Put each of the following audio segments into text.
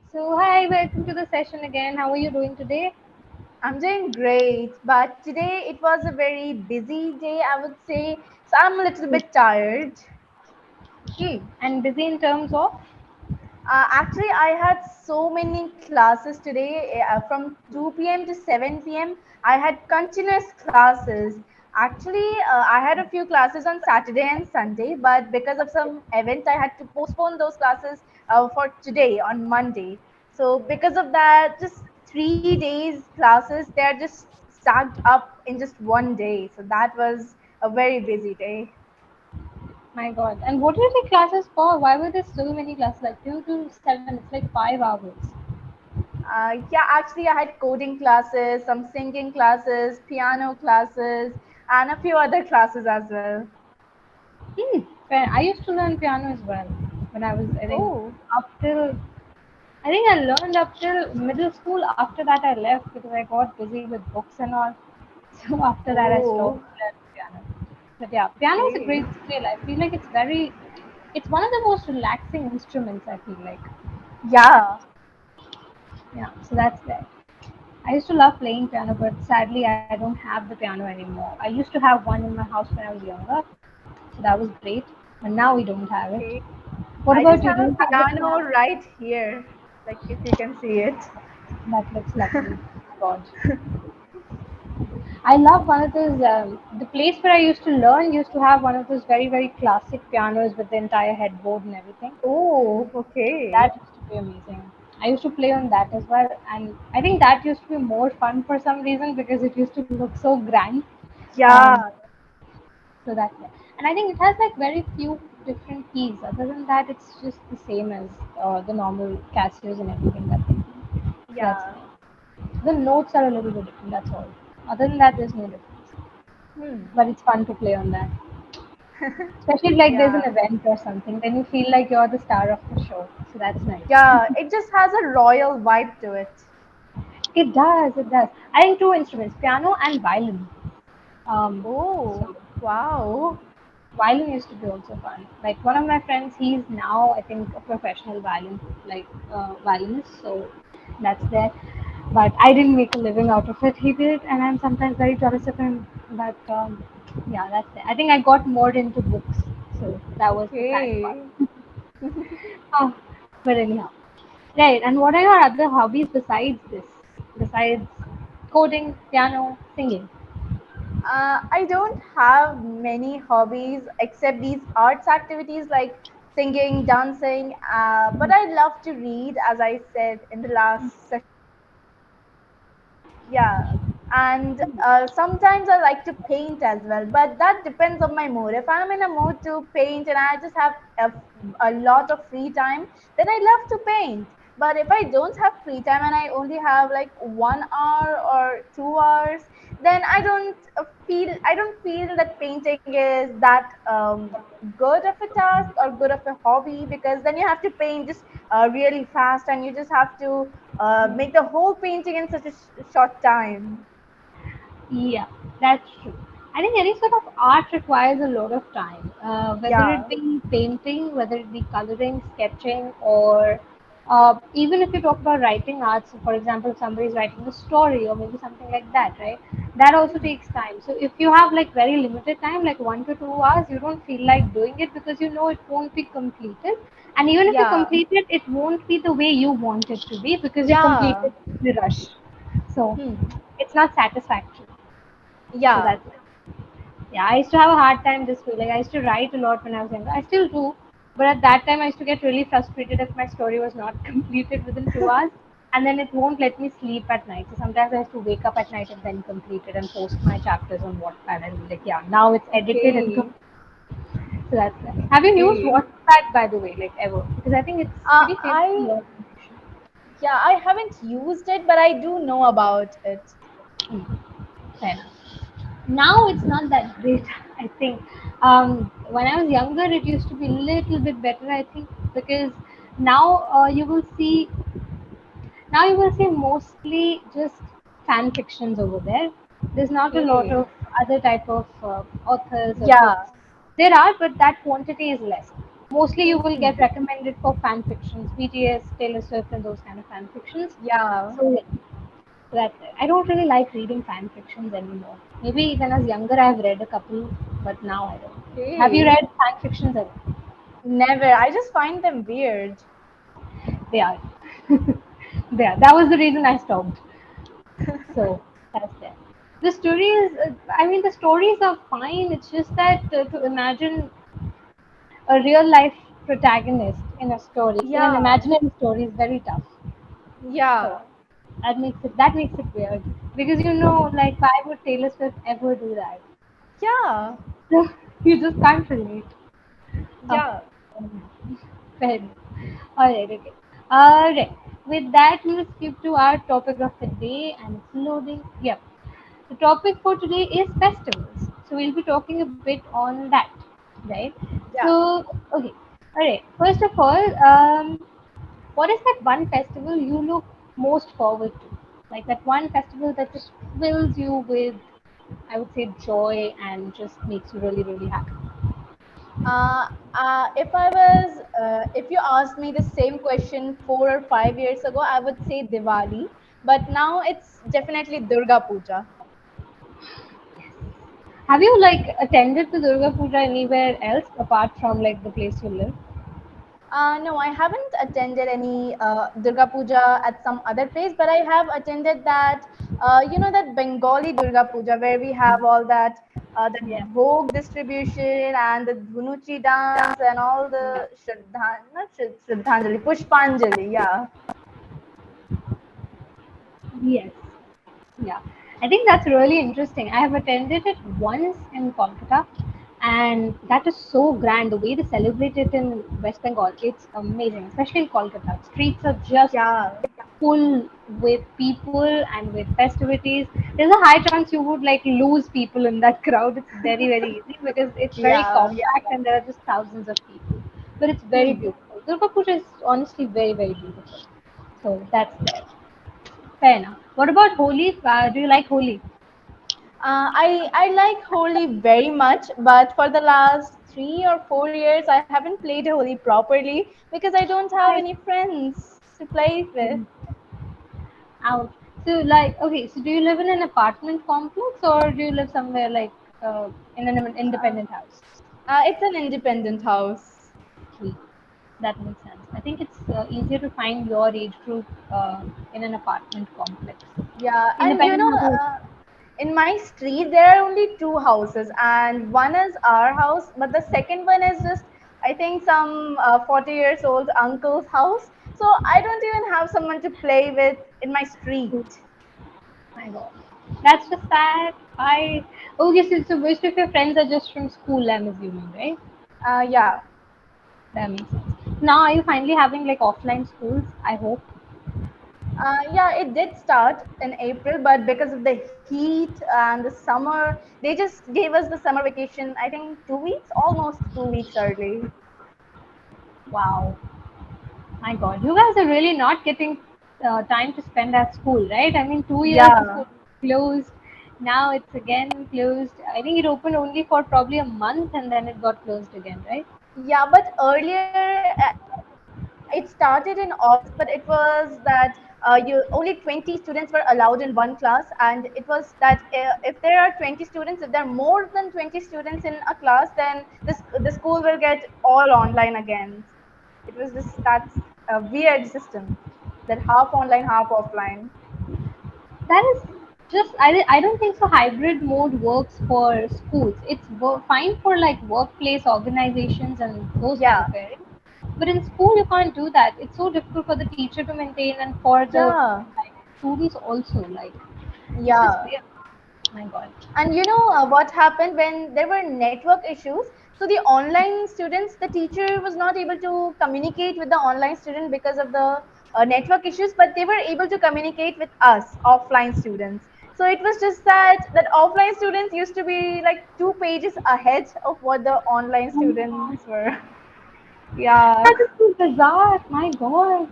Hi, welcome to the session again. How are you doing today? I'm doing great, but today it was a very busy day, I would say. So I'm a little bit tired. And busy in terms of? Actually, I had so many classes today from 2 p.m. to 7 p.m. I had continuous classes. Actually, I had a few classes on Saturday and Sunday, but because of some event, I had to postpone those classes for today on Monday. So, because of that, just 3 days classes, they're just stacked up in just one day. So, that was a very busy day. My God. And what were the classes for? Why were there so many classes? Like 2 to 7, it's like 5 hours. Yeah, actually, I had coding classes, some singing classes, piano classes, and a few other classes as well. Fair. I used to learn piano as well when I was, Oh, up till, I learned up till middle school. After that, I left because I got busy with books and all. So after that, I stopped oh, learning piano. But yeah, piano is a okay. great skill. I feel like it's one of the most relaxing instruments. I feel like, Yeah, yeah. So that's there. I used to love playing piano, but sadly, I don't have the piano anymore. I used to have one in my house when I was younger, so that was great. But now we don't have it. okay. What I just about you? have Do a you have the piano piano? right here, like if you can see it. That looks lovely. God. I love one of those. The place where I used to learn used to have one of those very, very classic pianos with the entire headboard and everything. Oh, So okay. that used to be amazing. I used to play on that as well, and I think that used to be more fun for some reason because it used to look so grand. Um, Yeah, so that's it. And I think it has like very few different keys. Other than that, it's just the same as the normal Casios and everything that they do. So that's yeah. it. The notes are a little bit different. That's all. Other than that, there's no difference. Hmm. But it's fun to play on that. Especially if like there's an Yeah, event or something, then you feel like you're the star of the show. So that's nice. yeah. It just has a royal vibe to it. It does, it does. I think two instruments, piano and violin. Oh, So wow. violin used to be also fun. Like one of my friends, he's now I think a professional violinist. So that's there. But I didn't make a living out of it. He did, and I'm sometimes very jealous of him. But yeah, that's it. I think I got more into books, so that was the sad part. Okay. Oh, but anyhow, right. And what are your other hobbies besides this? Besides coding, piano, singing? I don't have many hobbies except these arts activities like singing, dancing. But I love to read, as I said in the last session. Yeah, and sometimes I like to paint as well, but that depends on my mood. If I'm in a mood to paint and I just have a lot of free time, then I love to paint. But if I don't have free time and I only have like 1 hour or 2 hours, then I don't feel that painting is that good of a task or good of a hobby, because then you have to paint just really fast and you just have to make the whole painting in such a short time. Yeah, that's true. I think any sort of art requires a lot of time, whether it Yeah, be painting, whether it be coloring, sketching, or even if you talk about writing arts, for example, if somebody is writing a story or maybe something like that, right? That also takes time. So if you have like very limited time, like 1 to 2 hours, you don't feel like doing it because you know it won't be completed. And even if you yeah, complete it, it won't be the way you want it to be because you yeah, completed the rush. So hmm. it's not satisfactory. So Yeah, that's yeah. I used to have a hard time this way. Like I used to write a lot when I was younger. I still do, but at that time I used to get really frustrated if my story was not completed within 2 hours, and then it won't let me sleep at night. So sometimes I have to wake up at night and then complete it and post my chapters on Wattpad and be like, yeah, now it's edited and okay, complete. So that's that. Have you used okay. Wattpad by the way, like ever? Because I think it's pretty famous in I your generation. Yeah, I haven't used it, but I do know about it. Hmm. Fair enough. Now it's not that great. I think when I was younger, it used to be a little bit better. I think because now you will see mostly just fan fictions over there. There's not a lot Okay. of other type of authors or Yeah, books. There are, but that quantity is less. Mostly you will get Hmm. recommended for fan fictions, BTS, Taylor Swift, and those kind of fan fictions. Yeah. So yeah, that I don't really like reading fan fictions anymore. Maybe when I was younger, I've read a couple, but now I don't. Have you Okay. read fan fictions ever? Never. I just find them weird. They are. They are. That was the reason I stopped. So that's there. The story is, I mean, the stories are fine. It's just that to imagine a real life protagonist in a story, in an Yeah. imaginary story, is very tough. So Yeah. that makes it weird because like why would Taylor Swift ever do that? Yeah. So you just can't relate. Okay. Yeah. Fair enough. Alright, okay. Alright. With that, we'll skip to our topic of the day and it's loading. Yep. The topic for today is festivals. So we'll be talking a bit on that. Right? Yeah. So, okay. Alright. First of all, what is that one festival you look most forward to? Like that one festival that just fills you with, I would say, joy and just makes you really, really happy. If you asked me the same question 4 or 5 years ago, I would say Diwali. But now it's definitely Durga Puja. Have you like attended the Durga Puja anywhere else apart from like the place you live? No, I haven't attended any Durga Puja at some other place, but I have attended that, that Bengali Durga Puja where we have all that Yeah. Bhog distribution and the Dhunuchi dance and all Yeah. the Shraddhanjali, Pushpanjali, yeah. Yes. Yeah. I think that's really interesting. I have attended it once in Kolkata, and that is so grand. The way they celebrate it in West Bengal, it's amazing, especially in Kolkata. Streets are just Yeah, full with people and with festivities. There's a high chance you would like lose people in that crowd. It's very, very easy because it's very yeah. compact and there are just thousands of people. But it's very Hmm. beautiful. Durga Puja is honestly very, very beautiful. So that's there. Fair enough. What about Holi? Do you like Holi? I like Holi very much, but for the last 3 or 4 years, I haven't played Holi properly because I don't have I any friends to play with. out. So like, okay, so do you live in an apartment complex or do you live somewhere like in an Uh, independent house? it's an independent house. Sweet. That makes sense. I think it's easier to find your age group in an apartment complex. Yeah, and Independent houses. in my street there are only two houses, and one is our house, but the second one is just I think some 40 years old uncle's house. So I don't even have someone to play with in my street. My God, that's just sad. I okay. So most of your friends are just from school, I'm assuming, right? Yeah. That makes sense. Now, are you finally having like offline schools? I hope. Yeah, it did start in April, but because of the heat and the summer, they just gave us the summer vacation, I think 2 weeks, almost 2 weeks early. Wow. My God, you guys are really not getting time to spend at school, right? I mean, 2 years the Yeah, school closed. Now it's again closed. I think it opened only for probably a month and then it got closed again, right? yeah, but earlier it started in August, but it was that you only 20 students were allowed in one class, and it was that if there are 20 students, if there are more than 20 students in a class, then the school will get all online again. It was just that's a weird system, that half online, half offline. That is just, I don't think so. Hybrid mode works for schools. It's fine for like workplace organizations and those kind Yeah, of areas. But in school, you can't do that. It's so difficult for the teacher to maintain and for the yeah, like, students also. Like, it's just yeah. weird. My God. And what happened when there were network issues? So the online students, the teacher was not able to communicate with the online student because of the network issues, but they were able to communicate with us, offline students. So it was just that offline students used to be like 2 pages ahead of what the online Oh my God. students were. Yeah. That is so bizarre. My God.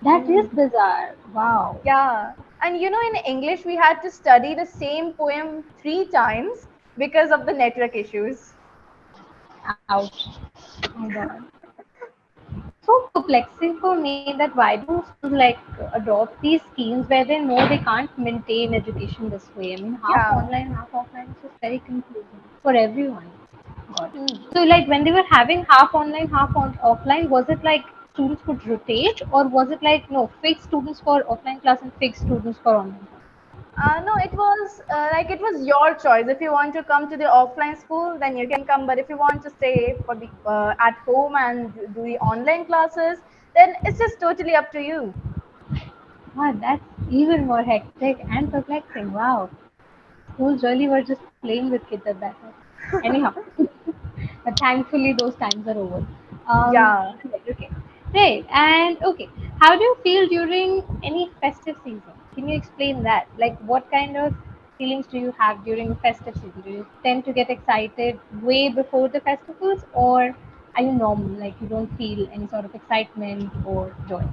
That is Mm. bizarre. Wow. Yeah. And in English, we had to study the same poem 3 times because of the network issues. Ouch. Oh God. It's so perplexing for me that why don't schools like adopt these schemes where they know they can't maintain education this way? I mean, half Yeah. online, half offline is just very confusing for everyone. God. Hmm. So, like when they were having half online, half on offline, was it like students could rotate, or was it like no fixed students for offline class and fixed students for online class? No, it was like it was your choice. If you want to come to the offline school, then you can come. But if you want to stay for the at home and do the online classes, then it's just totally up to you. God, that's even more hectic and perplexing. Wow, schools really were just playing with kids at that time. Anyhow, but thankfully those times are over. Yeah. Right, okay, right, and okay. How do you feel during any festive season? Can you explain that? Like, what kind of feelings do you have during festive season? Do you tend to get excited way before the festivals, or are you normal? Like, you don't feel any sort of excitement or joy?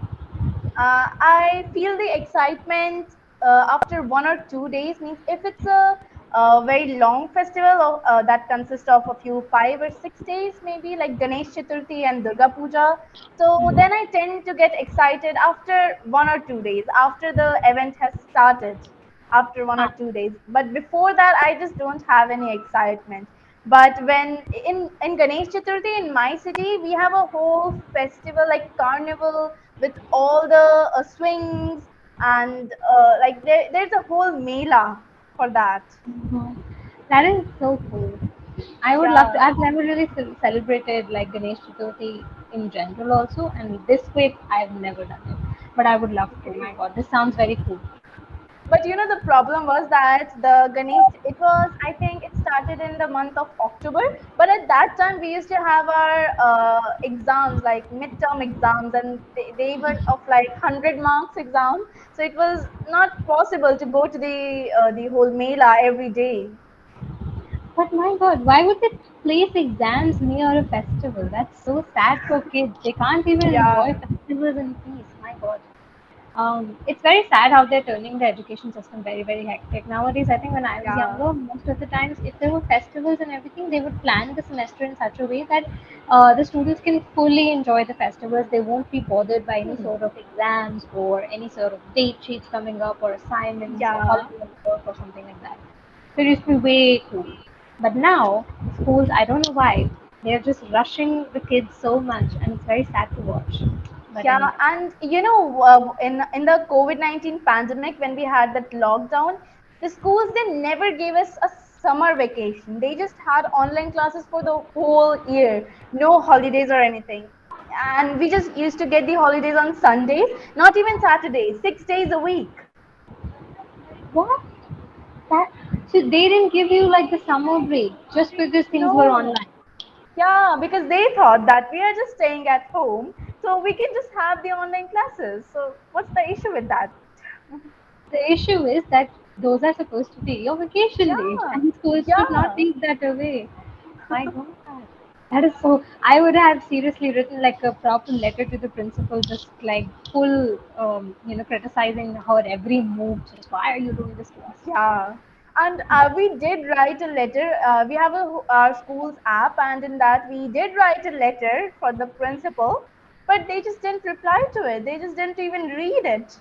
I feel the excitement after 1 or 2 days. Means if it's a very long festival that consists of a few 5 or 6 days, maybe like Ganesh Chaturthi and Durga Puja. So then I tend to get excited after 1 or 2 days after the event has started. After one or Ah, 2 days, but before that, I just don't have any excitement. But when in Ganesh Chaturthi in my city, we have a whole festival like carnival with all the swings and like there's a whole mela for that. mhm. That is so cool. I would love to. Yeah, I've never really celebrated like Ganesh Chaturthi in general also, and this way I've never done it. But I would love to. okay. My God, this sounds very cool. But you know, the problem was that the Ganesh, it was, I think it started in the month of October. But at that time, we used to have our exams, like midterm exams, and they were of like 100 marks exam. So it was not possible to go to the whole Mela every day. But my God, why would they place exams near a festival? That's so sad for kids. They can't even Yeah, enjoy festivals in peace. My God. It's very sad how they're turning the education system very, very hectic. Nowadays, I think when I was yeah, younger, most of the times, if there were festivals and everything, they would plan the semester in such a way that the students can fully enjoy the festivals. They won't be bothered by any hmm, sort of exams or any sort of date sheets coming up or assignments or yeah. holiday work or something like that. So it used to be way cool. But now, schools, I don't know why, they're just rushing the kids so much, and it's very sad to watch. But Yeah, anyhow. and you know, in the COVID-19 pandemic, when we had that lockdown, the schools they never gave us a summer vacation. They just had online classes for the whole year, no holidays or anything. And we just used to get the holidays on Sundays, not even Saturdays, 6 days a week. What? That so they didn't give you like the summer break just because things were No. online. Yeah, because they thought that we are just staying at home, so we can just have the online classes. So what's the issue with that? The issue is that those are supposed to be your vacation days, Yeah, and schools should not yeah. take that away. My God, that is so. I would have seriously written like a proper letter to the principal, just like full, criticizing her every move. Just why are you doing this to us? Yeah, and But we did write a letter. We have our school's app, and in that we did write a letter for the principal, but they just didn't reply to it. They just didn't even read it.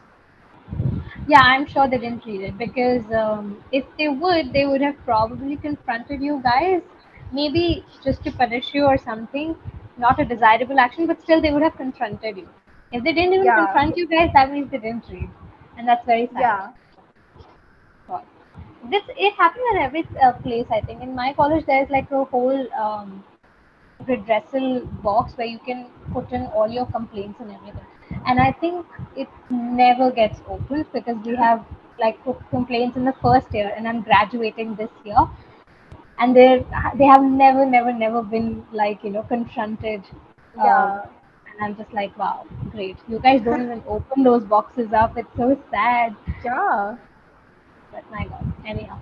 yeah, I'm sure they didn't read it because if they would have probably confronted you guys, maybe just to punish you or something. Not a desirable action, but still they would have confronted you. If they didn't even Yeah, confront you guys, that means they didn't read, and that's very sad. yeah, God. This it happens at every place. I think in my college there's like a whole redressal box where you can put in all your complaints and everything. And I think it never gets opened because we have like put complaints in the first year, and I'm graduating this year, and they have never been like confronted. Um, yeah, and I'm just like, wow, great. You guys don't even open those boxes up. It's so sad. yeah. But my God. Anyhow.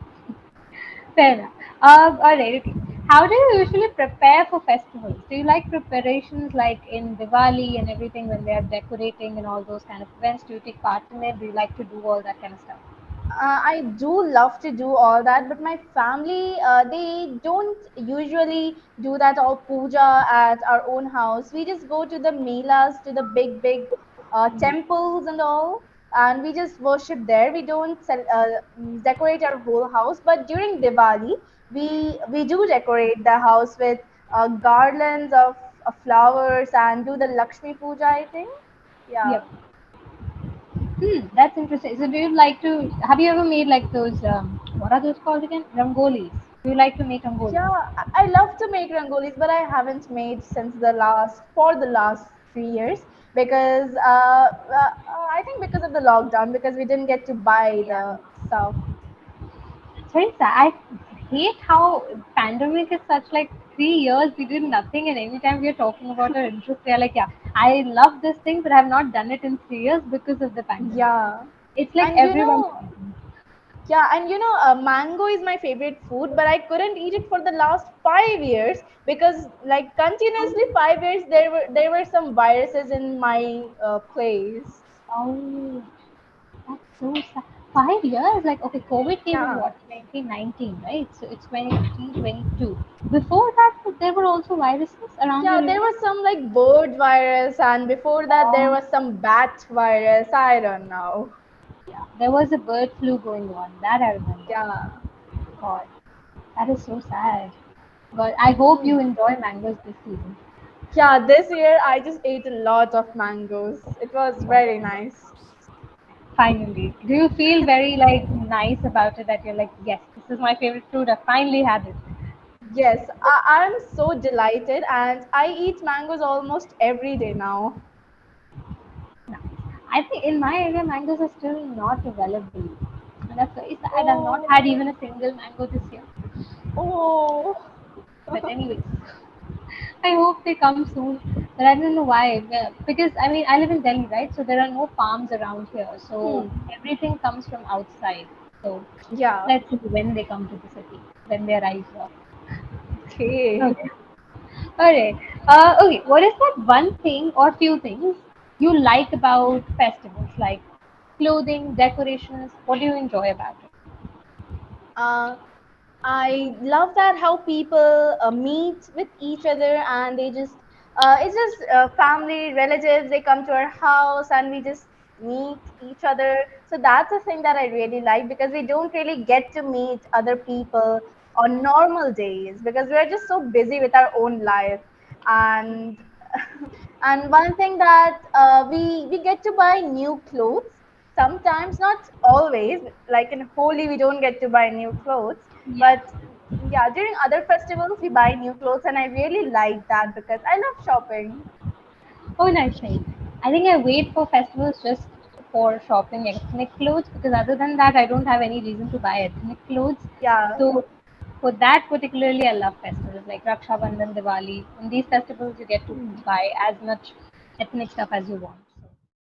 Fair enough. All right. Okay. How do you usually prepare for festivals? Do you like preparations like in Diwali and everything when they are decorating and all those kind of events? Do you take part in it? Do you like to do all that kind of stuff? I do love to do all that, but my family, they don't usually do that all puja at our own house. We just go to the melas, to the big temples and all, and we just worship there. We don't decorate our whole house, but during Diwali, we do decorate the house with garlands of flowers and do the Lakshmi puja, I think. Yeah. Yep. That's interesting. So, do you like to? Have you ever made like those? What are those called again? Rangolis. Do you like to make Yeah, rangolis? I love to make rangolis, but I haven't made since the last 3 years because I think because of the lockdown because we didn't get to buy Yeah. the stuff. It's very sad. I hate how pandemic is such like 3 years we did nothing, and anytime we are talking about our interest, we are like, yeah, I love this thing, but I have not done it in 3 years because of the pandemic. Yeah, It's like and everyone's. mango is my favorite food, but I couldn't eat it for the last 5 years because like continuously 5 years there were some viruses in my place. Oh, that's so sad. 5 years? Like, okay, COVID came in Yeah. what, 2019, right? So it's 2018, 22. Before that, there were also viruses around Yeah, your there area? was some like bird virus, and before that, there Um, was some bat virus. I don't know. yeah, there was a bird flu going on. That I remember. Yeah. God, that is so sad. But I hope Hmm. you enjoy mangoes this season. Yeah, this year I just ate a lot of mangoes. It was very nice. Finally. Do you feel very like nice about it that you're like, yes, this is my favorite fruit. I finally had it. Yes, I'm so delighted, and I eat mangoes almost every day now. Nice. I think in my area, mangoes are still not available. And that's very sad. I've not Oh, had even a single mango this year. oh. But anyways, I hope they come soon. But I don't know why. Because I mean, I live in Delhi, right? So there are no farms around here. So Hmm. everything comes from outside. So Yeah. let's see when they come to the city, when they arrive here. Okay. Okay. Alright. Okay. What is that one thing or few things you like about festivals, like clothing, decorations? What do you enjoy about it? Uh, I love that how people meet with each other and they just it's just family relatives they come to our house and we just meet each other. So that's a thing that I really like because we don't really get to meet other people on normal days because we're just so busy with our own life. And and one thing that we get to buy new clothes sometimes, not always. Like in Holi we don't get to buy new clothes, Yeah. but yeah, during other festivals we buy new clothes, and I really like that because I love shopping. Oh, nice, nice. I think I wait for festivals just for shopping ethnic clothes because other than that, I don't have any reason to buy ethnic clothes. Yeah. So for that particularly, I love festivals like Raksha Bandhan, Diwali. In these festivals, you get to Hmm. buy as much ethnic stuff as you want.